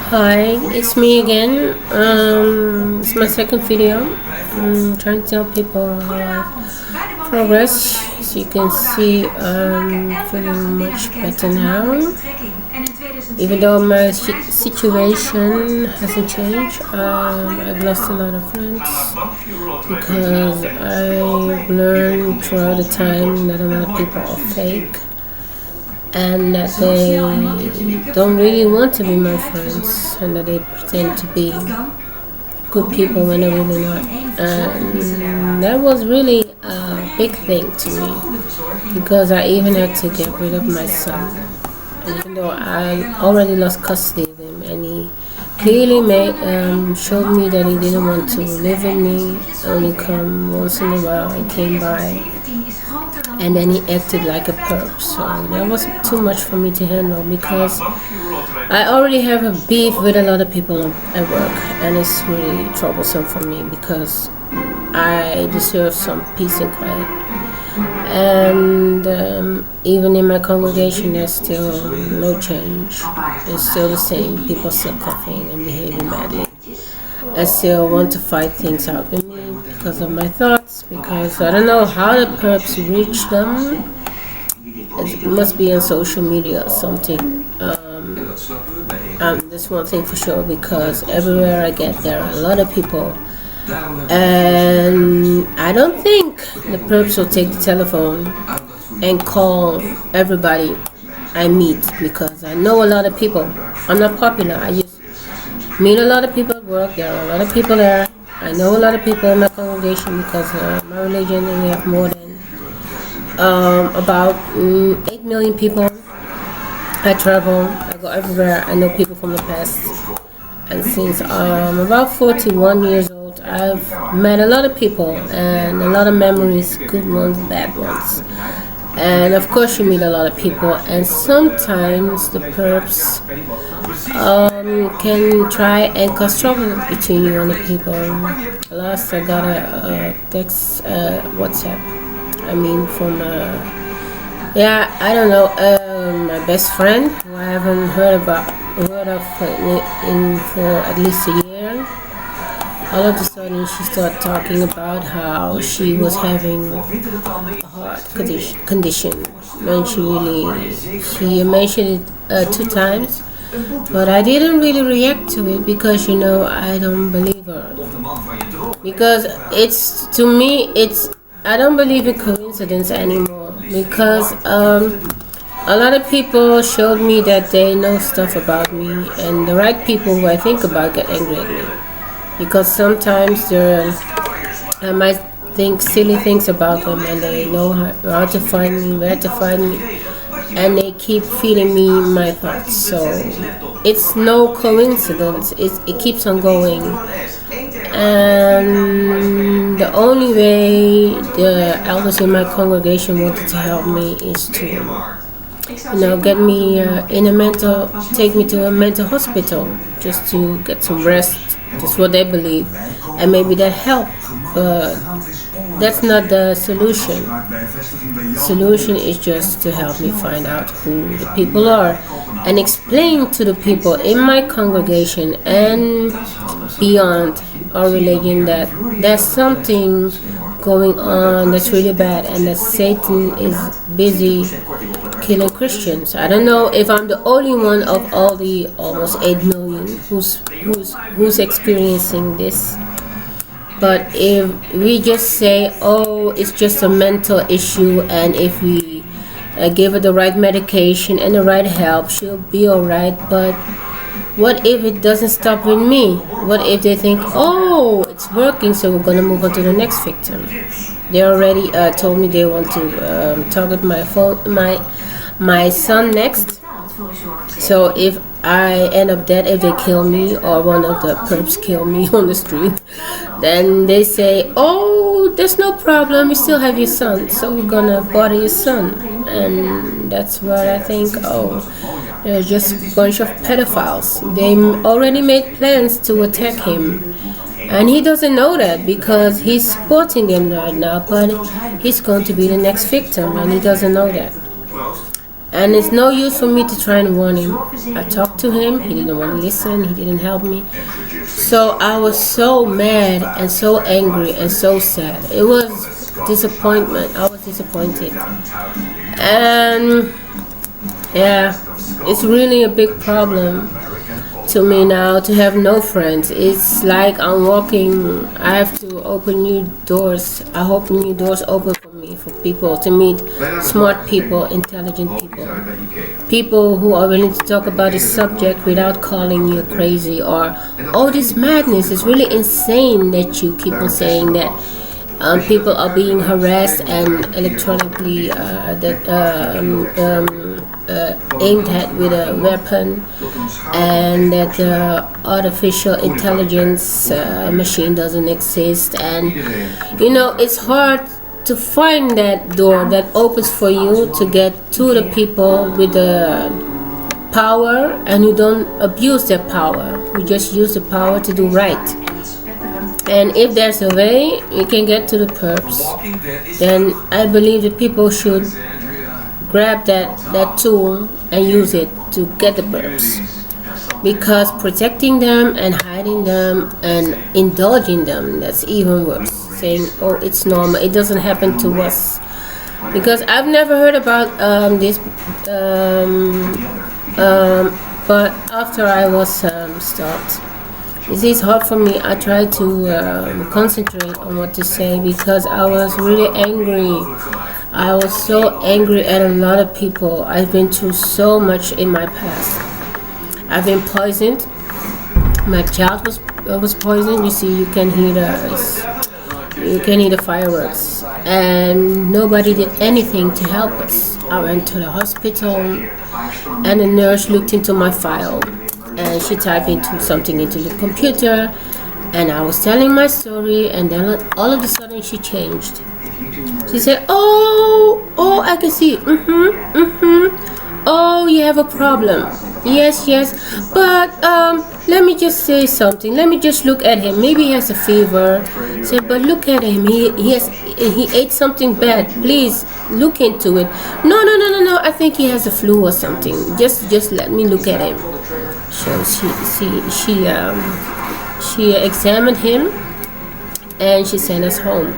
Hi, it's me again. It's my second video. I'm trying to tell people progress. As you can see, I'm feeling much better now. Even though my situation hasn't changed, I've lost a lot of friends because I've learned throughout the time that a lot of people are fake and that they don't really want to be my friends and that they pretend to be good people when they're really not. And that was really a big thing to me because I even had to get rid of my son. And even though I already lost custody of him and he clearly showed me that he didn't want to live with me, only come once in a while and came by, and then he acted like a perp. So that was too much for me to handle because I already have a beef with a lot of people at work, and it's really troublesome for me because I deserve some peace and quiet. And even in my congregation, there's still no change. It's still the same. People still coughing and behaving badly. I still want to fight things out with me because of my thoughts, because I don't know how the perps reach them. It must be on social media or something. That's one thing for sure, because everywhere I get there are a lot of people, and I don't think the perps will take the telephone and call everybody I meet, because I know a lot of people. I'm not popular. I just meet a lot of people at work. There are a lot of people there. I know a lot of people in my congregation because my religion, and we have more than about 8 million people. I travel, I go everywhere. I know people from the past. And since I'm about 41 years old, I've met a lot of people and a lot of memories, good ones, bad ones. And of course you meet a lot of people, and sometimes the perps can try and cause trouble between you and the people. Last I got a text, WhatsApp, from I don't know, my best friend, who I haven't heard of for at least a year. All of a sudden she started talking about how she was having a heart condition when she mentioned it 2 times, but I didn't really react to it because I don't believe her, because I don't believe in coincidence anymore, because a lot of people showed me that they know stuff about me, and the right people who I think about get angry at me. Because sometimes I might think silly things about them, and they know how to find me, where to find me, and they keep feeding me my thoughts. So it's no coincidence. It keeps on going, and the only way the elders in my congregation wanted to help me is to get me take me to a mental hospital just to get some rest. That's what they believe, and maybe that helped, but that's not the solution. The solution is just to help me find out who the people are and explain to the people in my congregation and beyond our religion that there's something going on that's really bad, and that Satan is busy killing Christians. I don't know if I'm the only one of all the almost 8 million who's experiencing this. But if we just say, oh, it's just a mental issue, and if we give her the right medication and the right help, she'll be alright. But what if it doesn't stop with me? What if they think, oh, it's working, so we're going to move on to the next victim? They already told me they want to target my son next. So if I end up dead, if they kill me or one of the perps kill me on the street, then they say, oh, there's no problem, you still have your son, so we're gonna bother your son. And that's what I think, oh, they're just a bunch of pedophiles. They already made plans to attack him, and he doesn't know that because he's supporting them right now, but he's going to be the next victim, and he doesn't know that. And it's no use for me to try and warn him. I talked to him, he didn't want to listen, he didn't help me. So I was so mad and so angry and so sad. It was disappointment. I was disappointed. And yeah, it's really a big problem to me now to have no friends. It's like I'm walking, I have to open new doors. I hope new doors open for me, for people to meet smart people, intelligent people, people who are willing to talk about a subject without calling you crazy or, oh, this madness is really insane that you keep on saying that people are being harassed and electronically aimed at with a weapon, and that the artificial intelligence machine doesn't exist. And it's hard to find that door that opens for you to get to the people with the power, and you don't abuse their power. You just use the power to do right. And if there's a way you can get to the perps, then I believe that people should grab that tool and use it to get the perps. Because protecting them and hiding them and indulging them, that's even worse. Saying, oh, it's normal, it doesn't happen to us. Because I've never heard about this, but after I was stopped, it's hard for me. I try to concentrate on what to say because I was really angry. I was so angry at a lot of people. I've been through so much in my past. I've been poisoned. My child was poisoned. You see, you can hear the fireworks, and nobody did anything to help us. I went to the hospital, and the nurse looked into my file. And she typed something into the computer, and I was telling my story, and then all of a sudden she changed. She said, oh, I can see. Oh, you have a problem. Yes, but let me just say something. Let me just look at him. Maybe he has a fever. I said, but look at him. He ate something bad. Please look into it. No. I think he has a flu or something. Just let me look at him. So she examined him, and she sent us home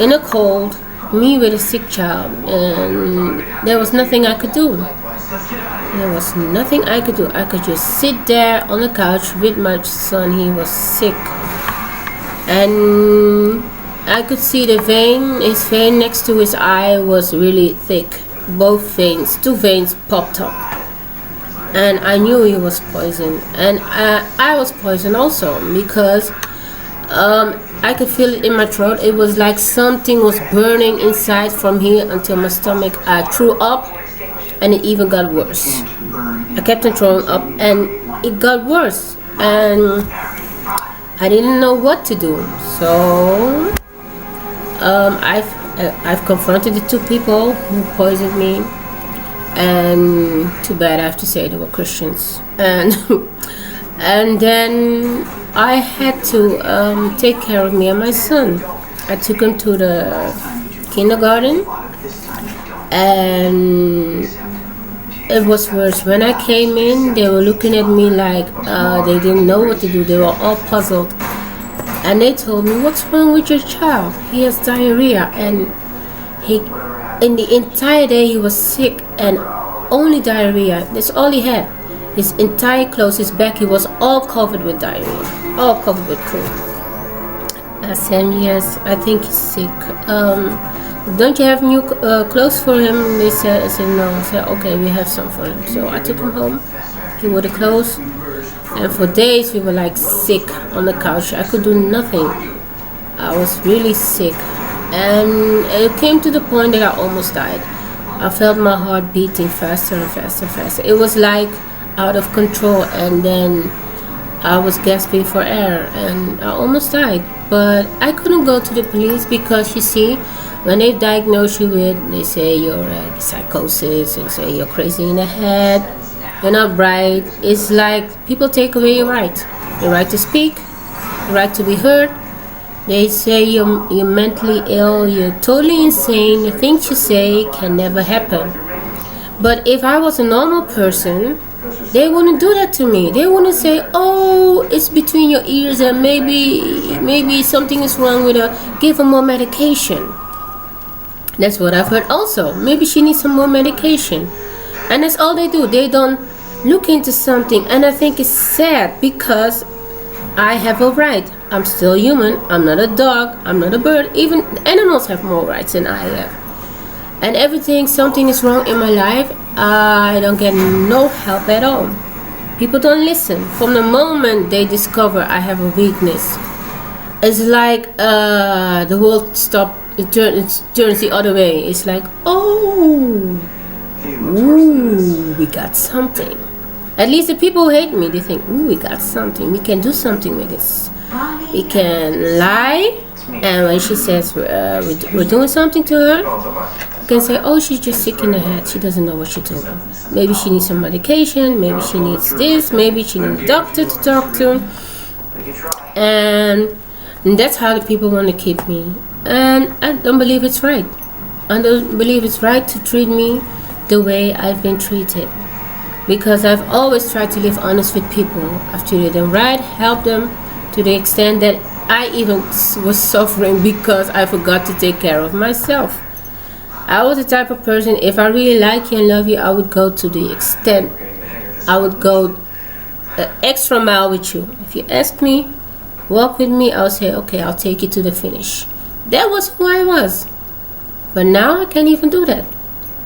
in a cold, me with a sick child, and there was nothing I could do. I could just sit there on the couch with my son. He was sick, and I could see his vein next to his eye was really thick. Both veins, 2 veins popped up. And I knew he was poisoned, and I was poisoned also because I could feel it in my throat. It was like something was burning inside from here until my stomach. I threw up, and it even got worse. I kept on throwing up, and it got worse, and I didn't know what to do. So I've confronted the 2 people who poisoned me. And too bad, I have to say, they were Christians. And then I had to take care of me and my son. I took him to the kindergarten, and it was worse. When I came in, they were looking at me like they didn't know what to do. They were all puzzled, and they told me, "What's wrong with your child? He has diarrhea, and in the entire day he was sick and only diarrhea. That's all he had. His entire clothes, his back, he was all covered with diarrhea, all covered with poo." I said, "Yes, I think he's sick. Don't you have new clothes for him?" I said, "No." I said, "Okay, we have some for him." So I took him home. He wore the clothes, and for days we were like sick on the couch. I could do nothing. I was really sick. And it came to the point that I almost died. I felt my heart beating faster and faster. It was like out of control, and then I was gasping for air, and I almost died. But I couldn't go to the police because, you see, when they diagnose you with, they say you're psychosis, and say you're crazy in the head, you're not bright. It's like people take away your right to speak, your right to be heard. They say you're mentally ill, you're totally insane, the things you say can never happen. But if I was a normal person, they wouldn't do that to me. They wouldn't say, "Oh, it's between your ears and maybe something is wrong with her. Give her more medication." That's what I've heard also. Maybe she needs some more medication. And that's all they do. They don't look into something. And I think it's sad because I have a right. I'm still human. I'm not a dog. I'm not a bird. Even animals have more rights than I have. And something is wrong in my life, I don't get no help at all. People don't listen. From the moment they discover I have a weakness, it's like the world it turns the other way. It's like, oh, ooh, we got something. At least the people who hate me, they think, ooh, we got something. We can do something with this. We can lie, and when she says we're doing something to her, you can say, oh, she's just sick in the head. She doesn't know what she's doing. Maybe she needs some medication. Maybe she needs this. Maybe she needs a doctor to talk to. And that's how the people want to keep me. And I don't believe it's right. I don't believe it's right to treat me the way I've been treated. Because I've always tried to live honest with people. I've treated them right, helped them to the extent that I even was suffering because I forgot to take care of myself. I was the type of person, if I really like you and love you, I would go to the extent. I would go an extra mile with you. If you ask me, walk with me, I'll say, okay, I'll take you to the finish. That was who I was. But now I can't even do that.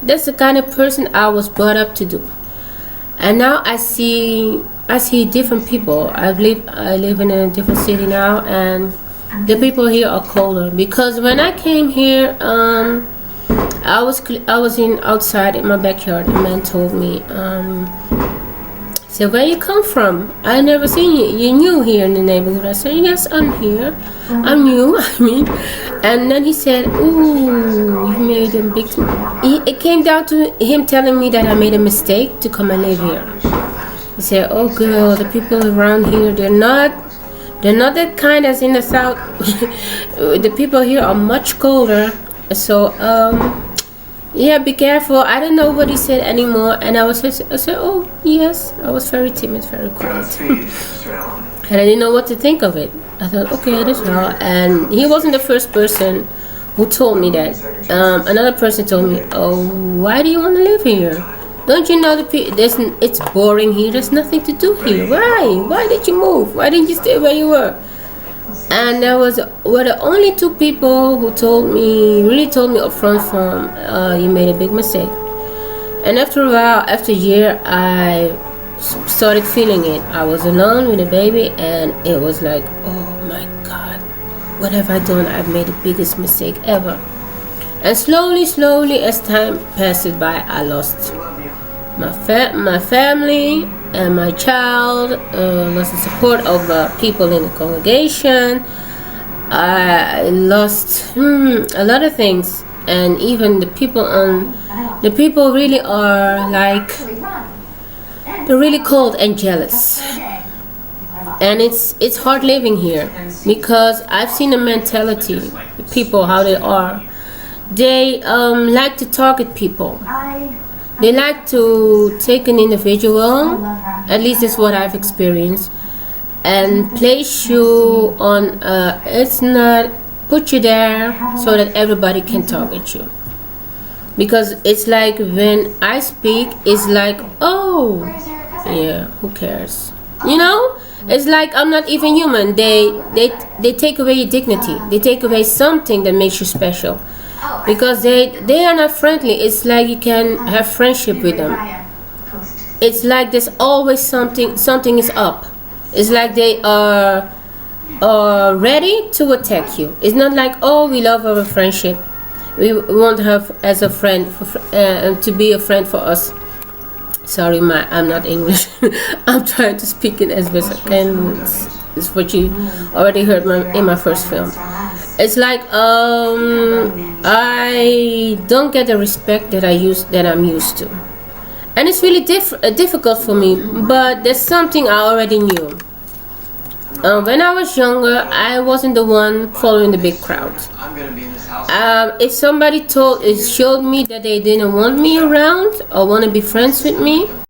That's the kind of person I was brought up to do. And now I see different people. I live in a different city now, and the people here are colder. Because when I came here, I was outside in my backyard. A man told me, said, where you come from? I never seen you. You new here in the neighborhood. I said, yes, I'm here. I'm new. I mean, and then he said, ooh, you made a big. It came down to him telling me that I made a mistake to come and live here. He said, oh girl, the people around here, they're not that kind as in the south. The people here are much colder. So yeah, be careful. I don't know what he said anymore. And I said, oh yes. I was very timid, very quiet. And I didn't know what to think of it. I thought, okay, that's well. And he wasn't the first person who told me that. Another person told me, oh, why do you want to live here? Don't you know it's boring here? There's nothing to do here. Why did you move? Why didn't you stay where you were? And were the only two people who really told me up front you made a big mistake. And after a while, after a year, I started feeling it. I was alone with a baby, and it was like, oh my God, what have I done? I've made the biggest mistake ever. And slowly, as time passes by, I lost my family and my child, lost the support of people in the congregation. I lost a lot of things, and even the people really are like, they're really cold and jealous. And it's hard living here because I've seen the mentality, the people, how they are. They like to target people. They like to take an individual, at least that's what I've experienced, and place you on, put you there so that everybody can target you. Because it's like when I speak, it's like, oh, yeah, who cares? You know? It's like I'm not even human. They take away your dignity. They take away something that makes you special. Because they are not friendly. It's like you can have friendship with them. It's like there's always something is up. It's like they are ready to attack you. It's not like, oh, we love our friendship. We want her as a friend, to be a friend for us. Sorry, I'm not English. I'm trying to speak it as best I can. It's what you already heard in my first film. It's like I don't get the respect that I'm used to, and it's really difficult for me. But there's something I already knew. When I was younger, I wasn't the one following the big crowd. If somebody showed me that they didn't want me around or want to be friends with me,